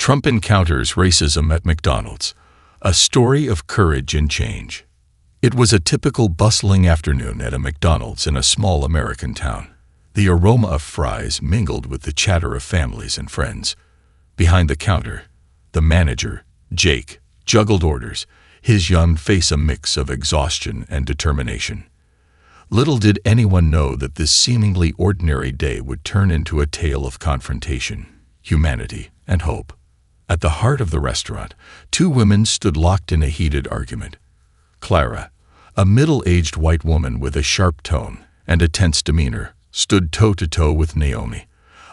Trump encounters racism at McDonald's, a story of courage and change. It was a typical bustling afternoon at a McDonald's in a small American town. The aroma of fries mingled with the chatter of families and friends. Behind the counter, the manager, Jake, juggled orders, his young face a mix of exhaustion and determination. Little did anyone know that this seemingly ordinary day would turn into a tale of confrontation, humanity, and hope. At the heart of the restaurant, two women stood locked in a heated argument. Clara, a middle-aged white woman with a sharp tone and a tense demeanor, stood toe-to-toe with Naomi,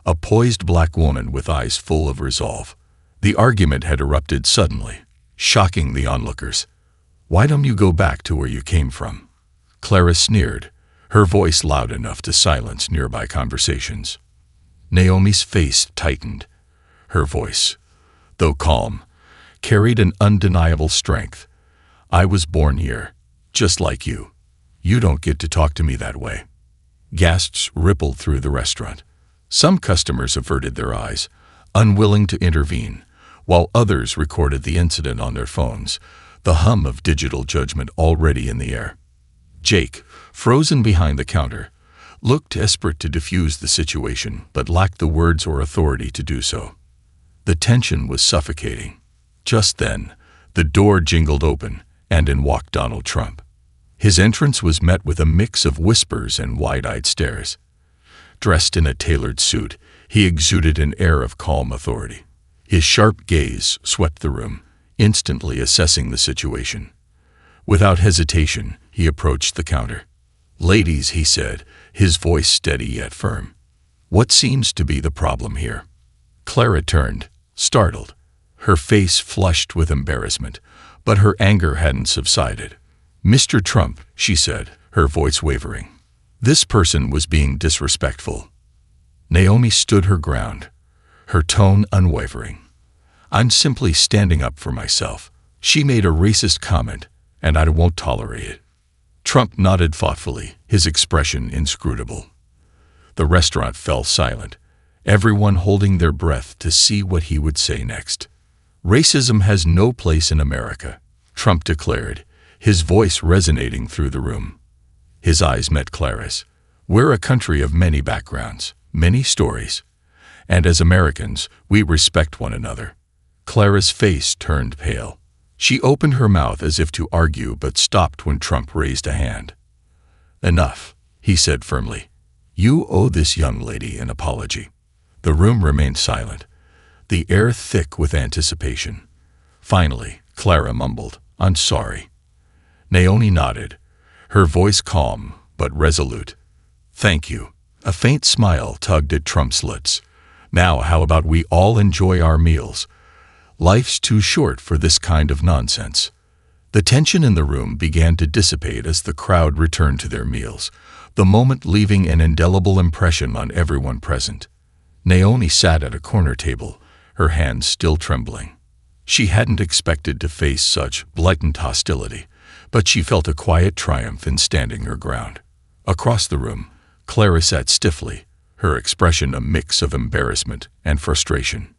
a poised black woman with eyes full of resolve. The argument had erupted suddenly, shocking the onlookers. "Why don't you go back to where you came from?" Clara sneered, her voice loud enough to silence nearby conversations. Naomi's face tightened. Her voice, though calm, carried an undeniable strength. "I was born here, just like you. You don't get to talk to me that way." Gasps rippled through the restaurant. Some customers averted their eyes, unwilling to intervene, while others recorded the incident on their phones, the hum of digital judgment already in the air. Jake, frozen behind the counter, looked desperate to defuse the situation but lacked the words or authority to do so. The tension was suffocating. Just then, the door jingled open, and in walked Donald Trump. His entrance was met with a mix of whispers and wide-eyed stares. Dressed in a tailored suit, he exuded an air of calm authority. His sharp gaze swept the room, instantly assessing the situation. Without hesitation, he approached the counter. "Ladies," he said, his voice steady yet firm. "What seems to be the problem here?" Clara turned, startled. Her face flushed with embarrassment, but her anger hadn't subsided. "Mr. Trump," she said, her voice wavering. "This person was being disrespectful." Naomi stood her ground, her tone unwavering. "I'm simply standing up for myself. She made a racist comment, and I won't tolerate it." Trump nodded thoughtfully, his expression inscrutable. The restaurant fell silent, everyone holding their breath to see what he would say next. "Racism has no place in America," Trump declared, his voice resonating through the room. His eyes met Clara's. "We're a country of many backgrounds, many stories, and as Americans, we respect one another." Clara's face turned pale. She opened her mouth as if to argue but stopped when Trump raised a hand. "Enough," he said firmly. "You owe this young lady an apology." The room remained silent, the air thick with anticipation. Finally, Clara mumbled, "I'm sorry." Naomi nodded, her voice calm but resolute. "Thank you." A faint smile tugged at Trump's lips. "Now how about we all enjoy our meals? Life's too short for this kind of nonsense." The tension in the room began to dissipate as the crowd returned to their meals, the moment leaving an indelible impression on everyone present. Naomi sat at a corner table, her hands still trembling. She hadn't expected to face such blatant hostility, but she felt a quiet triumph in standing her ground. Across the room, Clara sat stiffly, her expression a mix of embarrassment and frustration.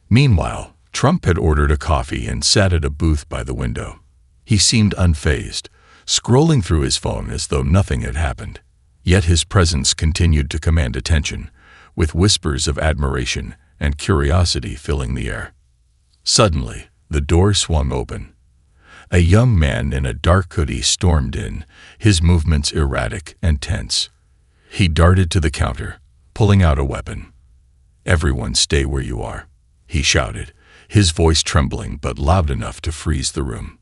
Meanwhile, Trump had ordered a coffee and sat at a booth by the window. He seemed unfazed, scrolling through his phone as though nothing had happened. Yet his presence continued to command attention, with whispers of admiration and curiosity filling the air. Suddenly, the door swung open. A young man in a dark hoodie stormed in, his movements erratic and tense. He darted to the counter, pulling out a weapon. "Everyone stay where you are," he shouted, his voice trembling but loud enough to freeze the room.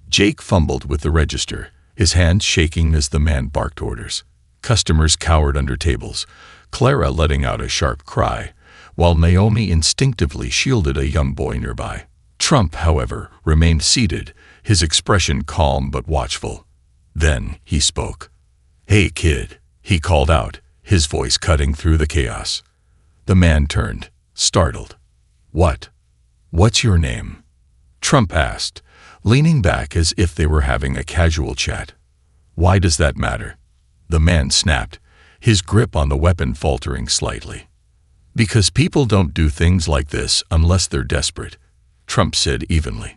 Jake fumbled with the register, his hands shaking as the man barked orders. Customers cowered under tables, Clara letting out a sharp cry, while Naomi instinctively shielded a young boy nearby. Trump, however, remained seated, his expression calm but watchful. Then he spoke. "Hey, kid," he called out, his voice cutting through the chaos. The man turned, startled. What's your name?" Trump asked, leaning back as if they were having a casual chat. "Why does that matter?" The man snapped, his grip on the weapon faltering slightly. Because people don't do things like this unless they're desperate, Trump said evenly.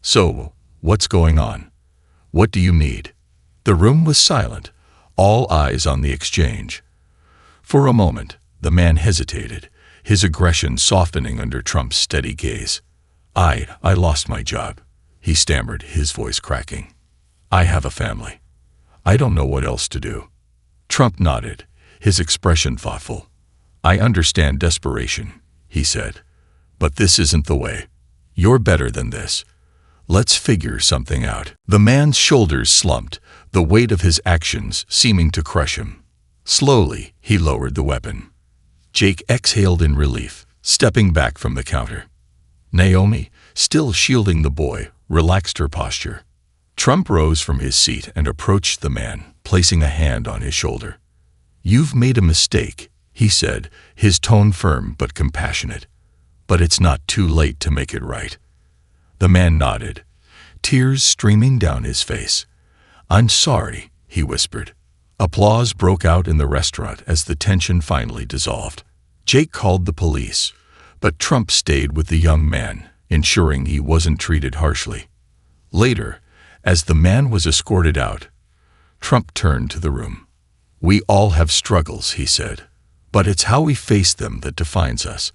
So, what's going on? What do you need? The room was silent, all eyes on the exchange. For a moment, the man hesitated, his aggression softening under Trump's steady gaze. I lost my job, he stammered, his voice cracking. I have a family. I don't know what else to do. Trump nodded, his expression thoughtful. I understand desperation, he said. But this isn't the way. You're better than this. Let's figure something out. The man's shoulders slumped, the weight of his actions seeming to crush him. Slowly, he lowered the weapon. Jake exhaled in relief, stepping back from the counter. Naomi, still shielding the boy, relaxed her posture. Trump rose from his seat and approached the man, placing a hand on his shoulder. You've made a mistake, he said, his tone firm but compassionate. But it's not too late to make it right. The man nodded, tears streaming down his face. I'm sorry, he whispered. Applause broke out in the restaurant as the tension finally dissolved. Jake called the police, but Trump stayed with the young man, ensuring he wasn't treated harshly. Later, as the man was escorted out, Trump turned to the room. We all have struggles, he said, but it's how we face them that defines us.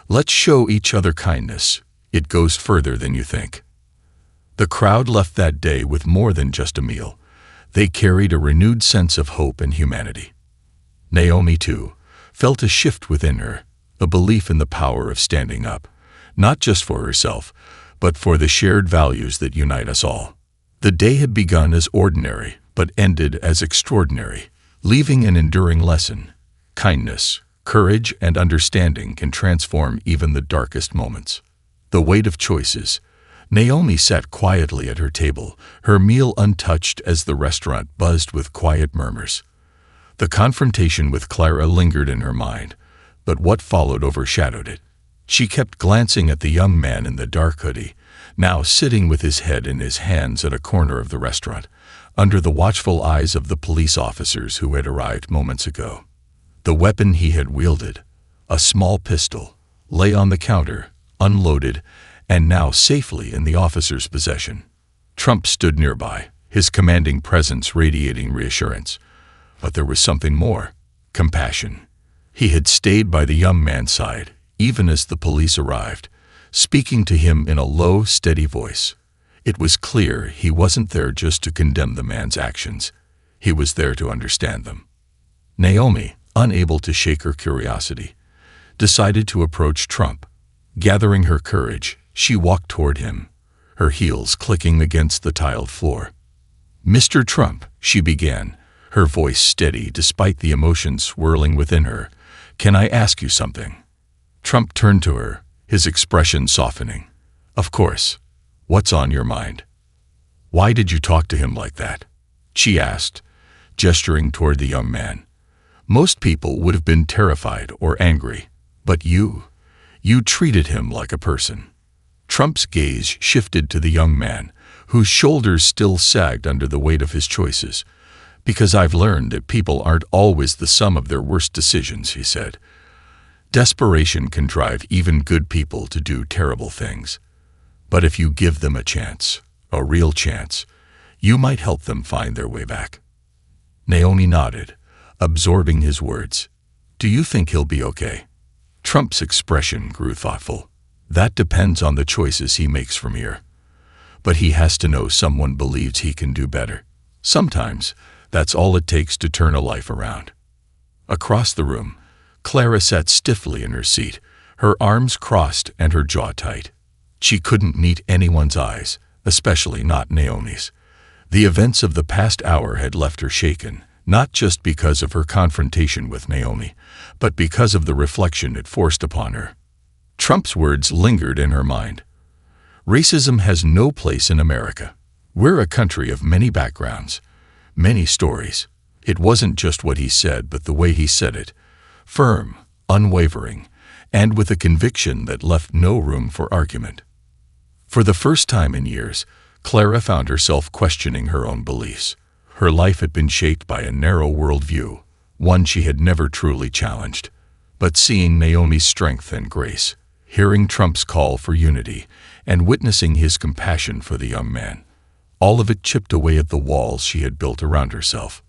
Let's show each other kindness. It goes further than you think. The crowd left that day with more than just a meal. They carried a renewed sense of hope and humanity. Naomi, too, felt a shift within her, a belief in the power of standing up, not just for herself, but for the shared values that unite us all. The day had begun as ordinary, but ended as extraordinary, leaving an enduring lesson. Kindness, courage, and understanding can transform even the darkest moments. The weight of choices. Naomi sat quietly at her table, her meal untouched as the restaurant buzzed with quiet murmurs. The confrontation with Clara lingered in her mind, but what followed overshadowed it. She kept glancing at the young man in the dark hoodie, now sitting with his head in his hands at a corner of the restaurant, under the watchful eyes of the police officers who had arrived moments ago. The weapon he had wielded, a small pistol, lay on the counter, unloaded, and now safely in the officer's possession. Trump stood nearby, his commanding presence radiating reassurance. But there was something more, compassion. He had stayed by the young man's side, even as the police arrived, speaking to him in a low, steady voice. It was clear he wasn't there just to condemn the man's actions. He was there to understand them. Naomi, unable to shake her curiosity, decided to approach Trump. Gathering her courage, she walked toward him, her heels clicking against the tiled floor. Mr. Trump, she began, her voice steady despite the emotions swirling within her. Can I ask you something? Trump turned to her, his expression softening. Of course. What's on your mind? Why did you talk to him like that? She asked, gesturing toward the young man. Most people would have been terrified or angry, but you treated him like a person. Trump's gaze shifted to the young man, whose shoulders still sagged under the weight of his choices. Because I've learned that people aren't always the sum of their worst decisions, he said. Desperation can drive even good people to do terrible things. But if you give them a chance, a real chance, you might help them find their way back. Naomi nodded, absorbing his words. Do you think he'll be okay? Trump's expression grew thoughtful. That depends on the choices he makes from here. But he has to know someone believes he can do better. Sometimes, that's all it takes to turn a life around. Across the room, Clara sat stiffly in her seat, her arms crossed and her jaw tight. She couldn't meet anyone's eyes, especially not Naomi's. The events of the past hour had left her shaken, not just because of her confrontation with Naomi, but because of the reflection it forced upon her. Trump's words lingered in her mind. Racism has no place in America. We're a country of many backgrounds, many stories. It wasn't just what he said, but the way he said it. Firm, unwavering, and with a conviction that left no room for argument. For the first time in years, Clara found herself questioning her own beliefs. Her life had been shaped by a narrow worldview, one she had never truly challenged. But seeing Naomi's strength and grace, hearing Trump's call for unity, and witnessing his compassion for the young man, all of it chipped away at the walls she had built around herself.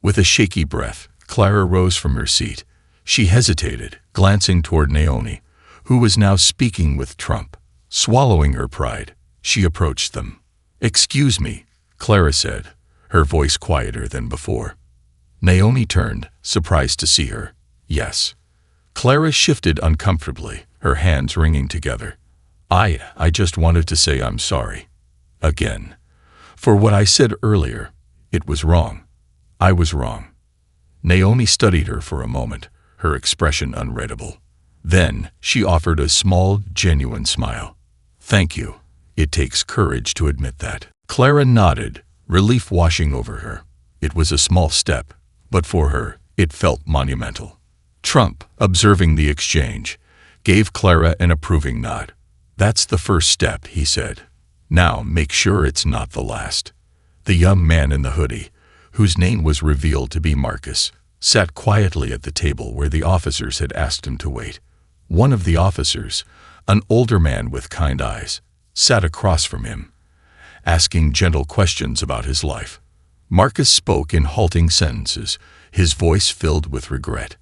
With a shaky breath, Clara rose from her seat. She hesitated, glancing toward Naomi, who was now speaking with Trump. Swallowing her pride, she approached them. "Excuse me," Clara said, her voice quieter than before. Naomi turned, surprised to see her. "Yes." Clara shifted uncomfortably, her hands wringing together. I just wanted to say I'm sorry. Again. For what I said earlier, it was wrong. I was wrong." Naomi studied her for a moment, her expression unreadable. Then she offered a small, genuine smile. "Thank you. It takes courage to admit that." Clara nodded, relief washing over her. It was a small step, but for her, it felt monumental. Trump, observing the exchange, gave Clara an approving nod. "That's the first step," he said. "Now make sure it's not the last." The young man in the hoodie, whose name was revealed to be Marcus, sat quietly at the table where the officers had asked him to wait. One of the officers, an older man with kind eyes, sat across from him, asking gentle questions about his life. Marcus spoke in halting sentences, his voice filled with regret.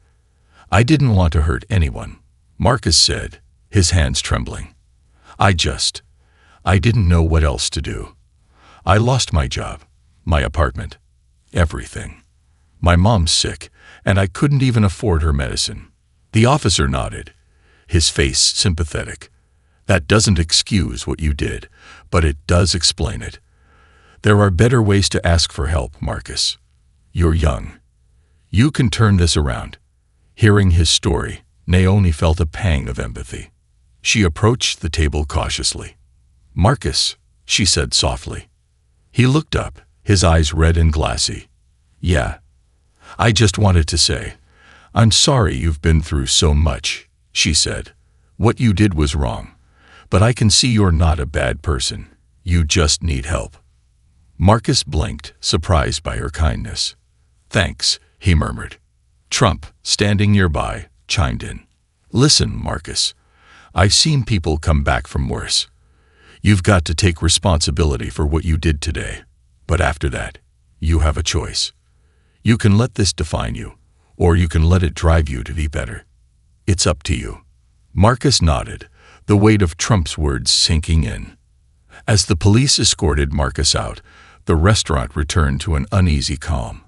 "I didn't want to hurt anyone," Marcus said, his hands trembling. I didn't know what else to do. I lost my job, my apartment, everything. My mom's sick, and I couldn't even afford her medicine." The officer nodded, his face sympathetic. "That doesn't excuse what you did, but it does explain it. There are better ways to ask for help, Marcus. You're young. You can turn this around." Hearing his story, Naomi felt a pang of empathy. She approached the table cautiously. "Marcus," she said softly. He looked up, his eyes red and glassy. "Yeah. I just wanted to say, I'm sorry you've been through so much," she said. "What you did was wrong. But I can see you're not a bad person. You just need help." Marcus blinked, surprised by her kindness. "Thanks," he murmured. Trump, standing nearby, chimed in. "Listen, Marcus, I've seen people come back from worse. You've got to take responsibility for what you did today. But after that, you have a choice. You can let this define you, or you can let it drive you to be better. It's up to you." Marcus nodded, the weight of Trump's words sinking in. As the police escorted Marcus out, the restaurant returned to an uneasy calm.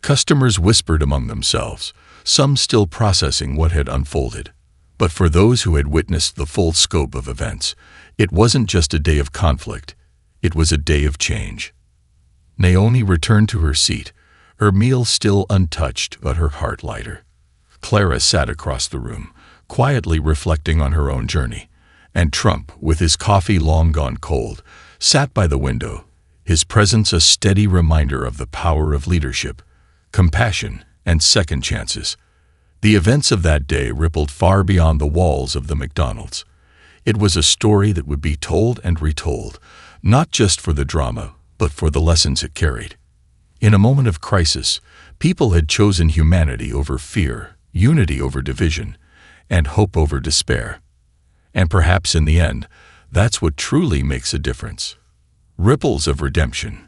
Customers whispered among themselves, some still processing what had unfolded. But for those who had witnessed the full scope of events, it wasn't just a day of conflict, it was a day of change. Naomi returned to her seat, her meal still untouched but her heart lighter. Clara sat across the room, quietly reflecting on her own journey, and Trump, with his coffee long gone cold, sat by the window, his presence a steady reminder of the power of leadership, compassion, and second chances. The events of that day rippled far beyond the walls of the McDonald's. It was a story that would be told and retold, not just for the drama, but for the lessons it carried. In a moment of crisis, people had chosen humanity over fear, unity over division, and hope over despair. And perhaps in the end, that's what truly makes a difference. Ripples of redemption.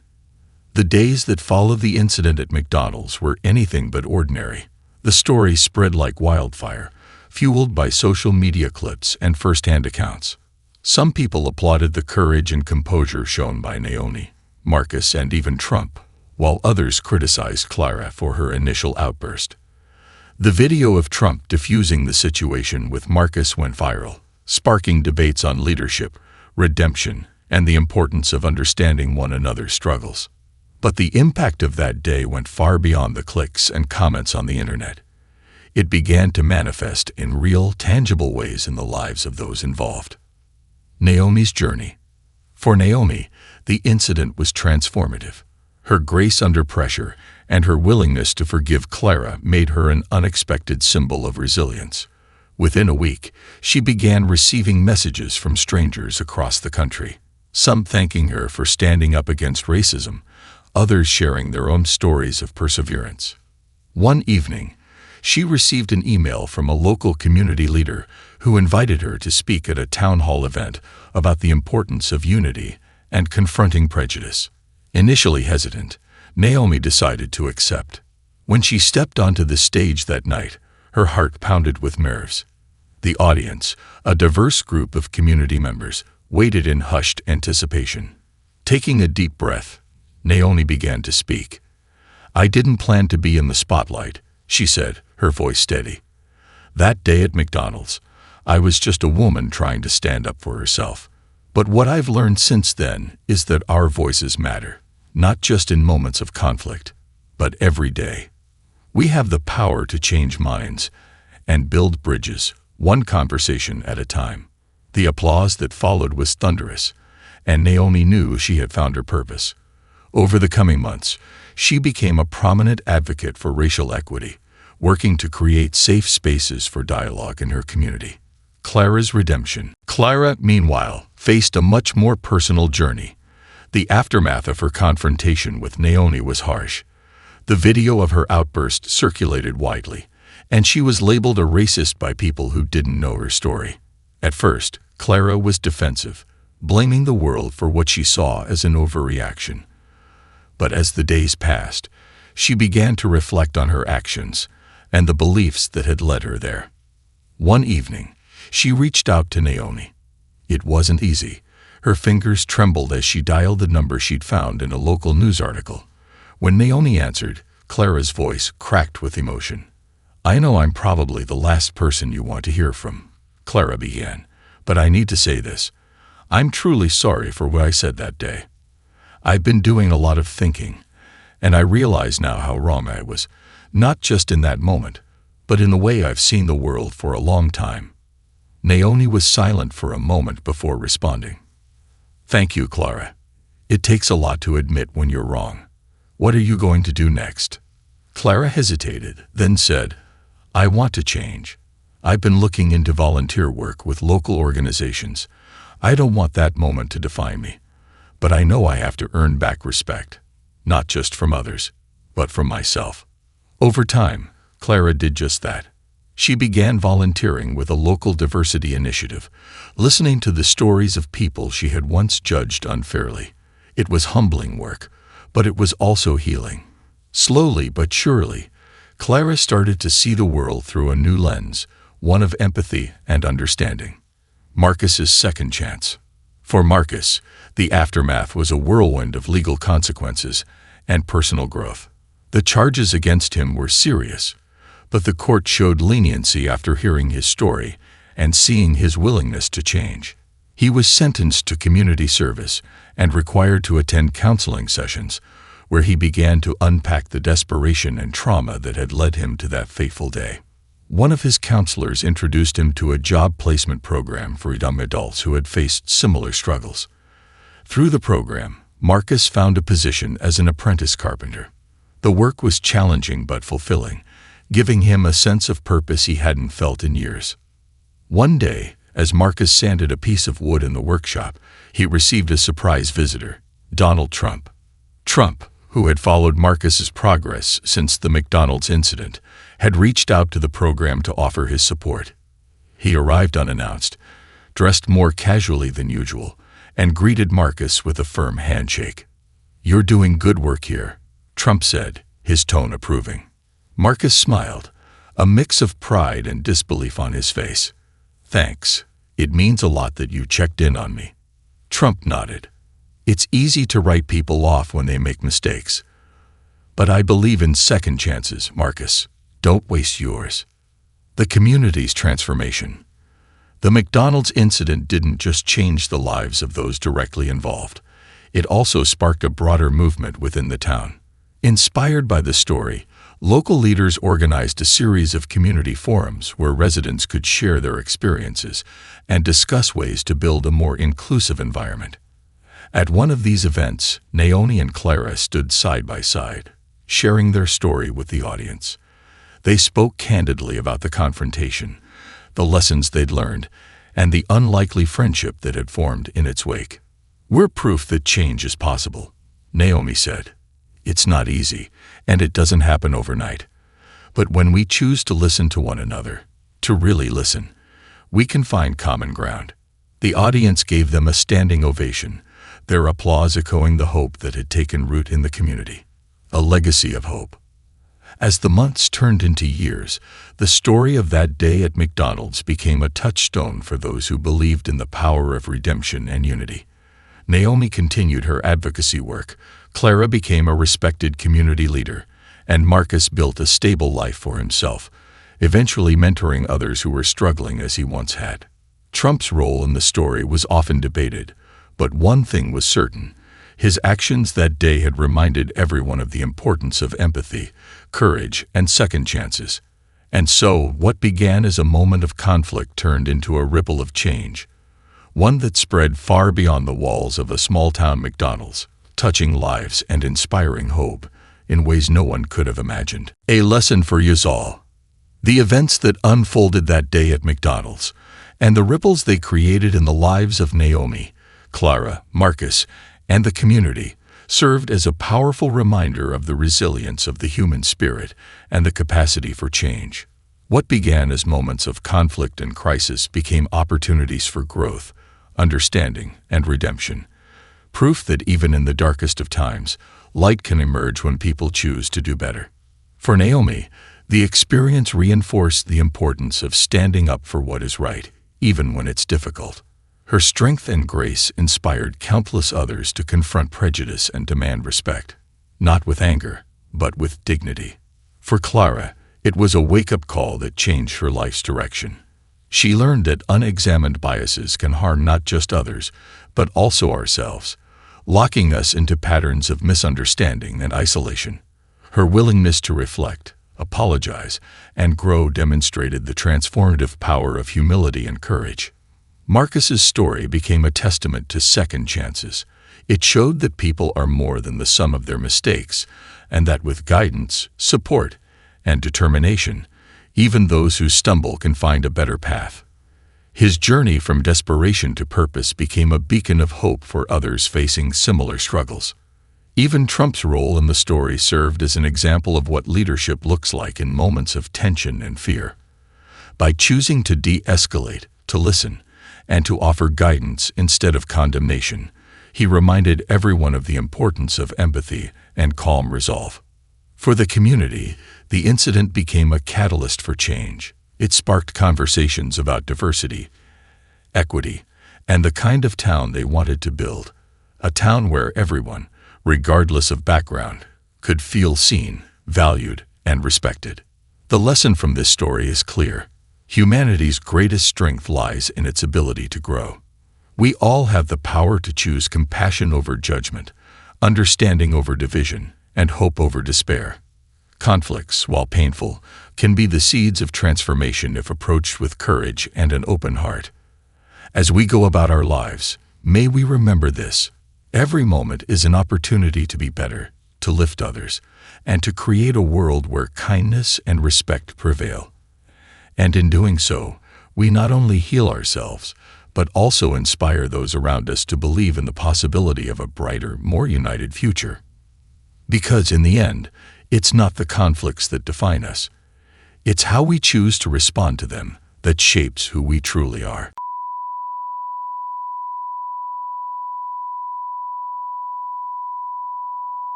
The days that followed the incident at McDonald's were anything but ordinary. The story spread like wildfire, fueled by social media clips and first-hand accounts. Some people applauded the courage and composure shown by Naomi, Marcus, and even Trump, while others criticized Clara for her initial outburst. The video of Trump diffusing the situation with Marcus went viral, sparking debates on leadership, redemption, and the importance of understanding one another's struggles. But the impact of that day went far beyond the clicks and comments on the internet. It began to manifest in real, tangible ways in the lives of those involved. Naomi's journey. For Naomi, the incident was transformative. Her grace under pressure and her willingness to forgive Clara made her an unexpected symbol of resilience. Within a week, she began receiving messages from strangers across the country, some thanking her for standing up against racism, others sharing their own stories of perseverance. One evening, She received an email from a local community leader who invited her to speak at a town hall event about the importance of unity and confronting prejudice. Initially hesitant, Naomi decided to accept. When she stepped onto the stage that night, her heart pounded with nerves. The audience, a diverse group of community members, waited in hushed anticipation. Taking a deep breath, Naomi began to speak. "I didn't plan to be in the spotlight," she said, her voice steady. "That day at McDonald's, I was just a woman trying to stand up for herself. But what I've learned since then is that our voices matter, not just in moments of conflict, but every day. We have the power to change minds and build bridges, one conversation at a time." The applause that followed was thunderous, and Naomi knew she had found her purpose. Over the coming months, she became a prominent advocate for racial equity, working to create safe spaces for dialogue in her community. Clara's redemption. Clara, meanwhile, faced a much more personal journey. The aftermath of her confrontation with Naomi was harsh. The video of her outburst circulated widely, and she was labeled a racist by people who didn't know her story. At first, Clara was defensive, blaming the world for what she saw as an overreaction. But as the days passed, she began to reflect on her actions and the beliefs that had led her there. One evening, she reached out to Naomi. It wasn't easy. Her fingers trembled as she dialed the number she'd found in a local news article. When Naomi answered, Clara's voice cracked with emotion. "I know I'm probably the last person you want to hear from," Clara began, "but I need to say this. I'm truly sorry for what I said that day. I've been doing a lot of thinking, and I realize now how wrong I was, not just in that moment, but in the way I've seen the world for a long time." Naomi was silent for a moment before responding. "Thank you, Clara. It takes a lot to admit when you're wrong. What are you going to do next?" Clara hesitated, then said, "I want to change. I've been looking into volunteer work with local organizations. I don't want that moment to define me, but I know I have to earn back respect, not just from others, but from myself." Over time, Clara did just that. She began volunteering with a local diversity initiative, listening to the stories of people she had once judged unfairly. It was humbling work, but it was also healing. Slowly but surely, Clara started to see the world through a new lens, one of empathy and understanding. Marcus's second chance. For Marcus, the aftermath was a whirlwind of legal consequences and personal growth. The charges against him were serious, but the court showed leniency after hearing his story and seeing his willingness to change. He was sentenced to community service and required to attend counseling sessions, where he began to unpack the desperation and trauma that had led him to that fateful day. One of his counselors introduced him to a job placement program for young adults who had faced similar struggles. Through the program, Marcus found a position as an apprentice carpenter. The work was challenging but fulfilling, giving him a sense of purpose he hadn't felt in years. One day, as Marcus sanded a piece of wood in the workshop, he received a surprise visitor, Donald Trump. Trump, who had followed Marcus's progress since the McDonald's incident, had reached out to the program to offer his support. He arrived unannounced, dressed more casually than usual, and greeted Marcus with a firm handshake. "You're doing good work here," Trump said, his tone approving. Marcus smiled, a mix of pride and disbelief on his face. "Thanks. It means a lot that you checked in on me." Trump nodded. "It's easy to write people off when they make mistakes. But I believe in second chances, Marcus. Don't waste yours." The community's transformation. The McDonald's incident didn't just change the lives of those directly involved. It also sparked a broader movement within the town. Inspired by the story, local leaders organized a series of community forums where residents could share their experiences and discuss ways to build a more inclusive environment. At one of these events, Naomi and Clara stood side by side, sharing their story with the audience. They spoke candidly about the confrontation, the lessons they'd learned, and the unlikely friendship that had formed in its wake. "We're proof that change is possible," Naomi said. "It's not easy, and it doesn't happen overnight. But when we choose to listen to one another, to really listen, we can find common ground. The audience gave them a standing ovation, their applause echoing the hope that had taken root in the community. A legacy of hope. As the months turned into years, the story of that day at McDonald's became a touchstone for those who believed in the power of redemption and unity. Naomi continued her advocacy work, Clara became a respected community leader, and Marcus built a stable life for himself, eventually mentoring others who were struggling as he once had. Trump's role in the story was often debated, but one thing was certain. His actions that day had reminded everyone of the importance of empathy, courage, and second chances. And so, what began as a moment of conflict turned into a ripple of change, one that spread far beyond the walls of a small-town McDonald's, touching lives and inspiring hope in ways no one could have imagined. A lesson for yous all. The events that unfolded that day at McDonald's, and the ripples they created in the lives of Naomi, Clara, Marcus, and the community, served as a powerful reminder of the resilience of the human spirit and the capacity for change. What began as moments of conflict and crisis became opportunities for growth, understanding, and redemption. Proof that even in the darkest of times, light can emerge when people choose to do better. For Naomi, the experience reinforced the importance of standing up for what is right, even when it's difficult. Her strength and grace inspired countless others to confront prejudice and demand respect, not with anger, but with dignity. For Clara, it was a wake-up call that changed her life's direction. She learned that unexamined biases can harm not just others, but also ourselves, locking us into patterns of misunderstanding and isolation. Her willingness to reflect, apologize, and grow demonstrated the transformative power of humility and courage. Marcus's story became a testament to second chances. It showed that people are more than the sum of their mistakes, and that with guidance, support, and determination, even those who stumble can find a better path. His journey from desperation to purpose became a beacon of hope for others facing similar struggles. Even Trump's role in the story served as an example of what leadership looks like in moments of tension and fear. By choosing to de-escalate, to listen, and to offer guidance instead of condemnation, he reminded everyone of the importance of empathy and calm resolve. For the community, the incident became a catalyst for change. It sparked conversations about diversity, equity, and the kind of town they wanted to build, a town where everyone, regardless of background, could feel seen, valued, and respected. The lesson from this story is clear. Humanity's greatest strength lies in its ability to grow. We all have the power to choose compassion over judgment, understanding over division, and hope over despair. Conflicts, while painful, can be the seeds of transformation if approached with courage and an open heart. As we go about our lives, may we remember this. Every moment is an opportunity to be better, to lift others, and to create a world where kindness and respect prevail. And in doing so, we not only heal ourselves, but also inspire those around us to believe in the possibility of a brighter, more united future. Because in the end, it's not the conflicts that define us. It's how we choose to respond to them that shapes who we truly are.